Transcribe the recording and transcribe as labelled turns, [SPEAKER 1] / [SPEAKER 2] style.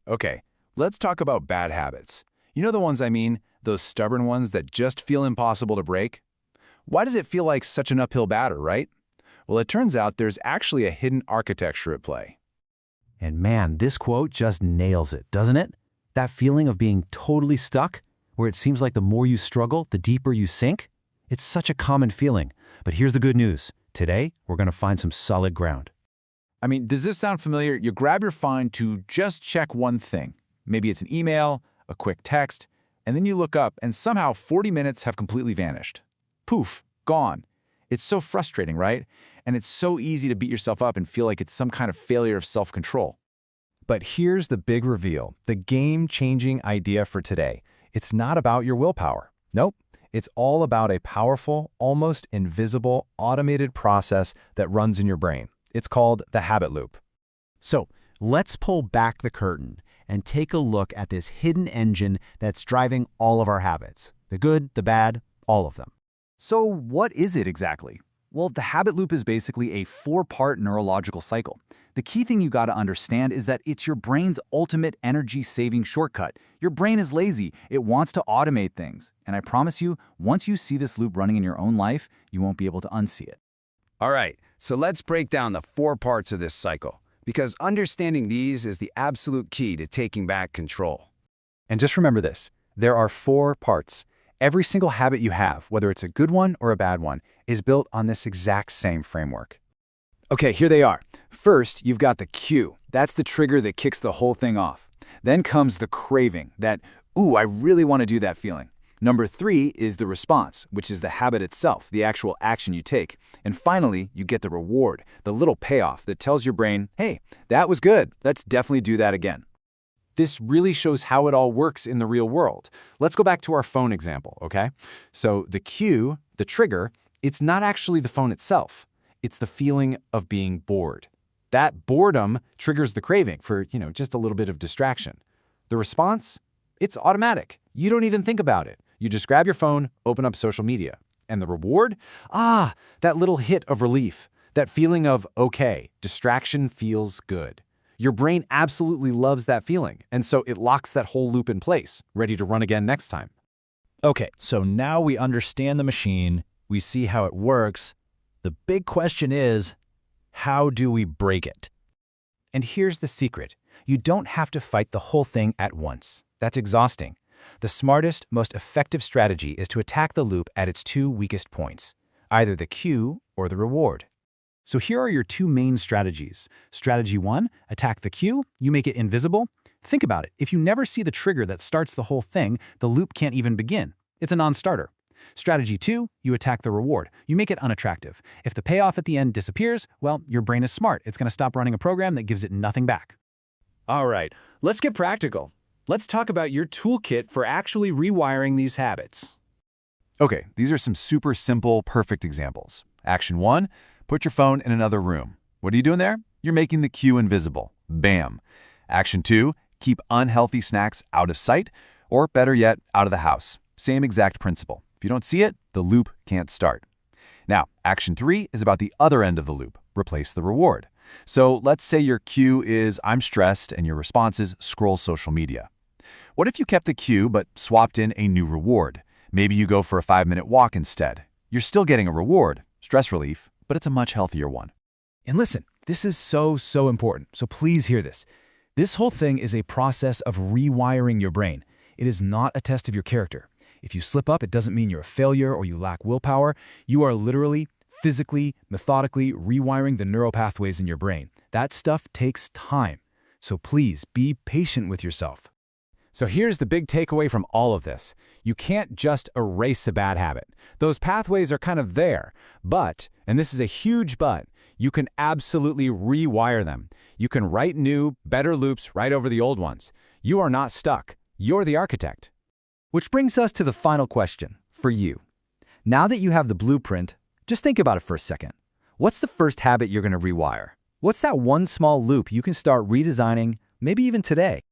[SPEAKER 1] Okay, let's talk about bad habits. You know the ones I mean? Those stubborn ones that just feel impossible to break? Why does it feel like such an uphill battle, right? Well, it turns out there's actually a hidden architecture at play.
[SPEAKER 2] And man, this quote just nails it, doesn't it? That feeling of being totally stuck, where it seems like the more you struggle, the deeper you sink. It's such a common feeling. But here's the good news. Today, we're going to find some solid ground.
[SPEAKER 1] I mean, does this sound familiar? You grab your phone to just check one thing. Maybe it's an email, a quick text, and then you look up and somehow 40 minutes have completely vanished. Poof, gone. It's so frustrating, right? And it's so easy to beat yourself up and feel like it's some kind of failure of self-control.
[SPEAKER 3] But here's the big reveal, the game-changing idea for today. It's not about your willpower. Nope. It's all about a powerful, almost invisible, automated process that runs in your brain. It's called the habit loop.
[SPEAKER 2] So let's pull back the curtain and take a look at this hidden engine that's driving all of our habits. The good, the bad, all of them.
[SPEAKER 4] So what is it exactly? Well, the habit loop is basically a 4-part neurological cycle. The key thing you gotta understand is that it's your brain's ultimate energy-saving shortcut. Your brain is lazy. It wants to automate things. And I promise you, once you see this loop running in your own life, you won't be able to unsee it.
[SPEAKER 5] All right, so let's break down the 4 parts of this cycle, because understanding these is the absolute key to taking back control.
[SPEAKER 3] And just remember this, there are 4 parts. Every single habit you have, whether it's a good one or a bad one, is built on this exact same framework.
[SPEAKER 1] Okay, here they are. First, you've got the cue. That's the trigger that kicks the whole thing off. Then comes the craving, that, ooh, I really want to do that feeling. Number 3 is the response, which is the habit itself, the actual action you take. And finally, you get the reward, the little payoff that tells your brain, hey, that was good. Let's definitely do that again.
[SPEAKER 3] This really shows how it all works in the real world. Let's go back to our phone example, okay? So the cue, the trigger, it's not actually the phone itself. It's the feeling of being bored. That boredom triggers the craving for, just a little bit of distraction. The response? It's automatic. You don't even think about it. You just grab your phone, open up social media. And the reward? That little hit of relief. That feeling of, okay, distraction feels good. Your brain absolutely loves that feeling, and so it locks that whole loop in place, ready to run again next time.
[SPEAKER 6] Okay, so now we understand the machine, we see how it works. The big question is, how do we break it?
[SPEAKER 2] And here's the secret. You don't have to fight the whole thing at once. That's exhausting. The smartest, most effective strategy is to attack the loop at its 2 weakest points, either the cue or the reward. So here are your 2 main strategies. Strategy 1, attack the cue, you make it invisible. Think about it. If you never see the trigger that starts the whole thing, the loop can't even begin. It's a non-starter. Strategy 2, you attack the reward. You make it unattractive. If the payoff at the end disappears, well, your brain is smart. It's going to stop running a program that gives it nothing back.
[SPEAKER 7] All right, let's get practical. Let's talk about your toolkit for actually rewiring these habits.
[SPEAKER 3] Okay, these are some super simple, perfect examples. Action 1, put your phone in another room. What are you doing there? You're making the cue invisible. Bam. Action 2, keep unhealthy snacks out of sight, or better yet, out of the house. Same exact principle. If you don't see it, the loop can't start. Now, action 3 is about the other end of the loop. Replace the reward. So let's say your cue is I'm stressed and your response is scroll social media. What if you kept the cue but swapped in a new reward? Maybe you go for a 5-minute walk instead. You're still getting a reward, stress relief, but it's a much healthier one.
[SPEAKER 2] And listen, this is so important, so please hear this. This whole thing is a process of rewiring your brain. It is not a test of your character. If you slip up, it doesn't mean you're a failure or you lack willpower. You are literally, physically, methodically rewiring the neural pathways in your brain. That stuff takes time. So please be patient with yourself.
[SPEAKER 3] So here's the big takeaway from all of this. You can't just erase a bad habit. Those pathways are kind of there, but, and this is a huge but, you can absolutely rewire them. You can write new, better loops right over the old ones. You are not stuck. You're the architect.
[SPEAKER 4] Which brings us to the final question for you. Now that you have the blueprint, just think about it for a second. What's the first habit you're going to rewire? What's that one small loop you can start redesigning, maybe even today?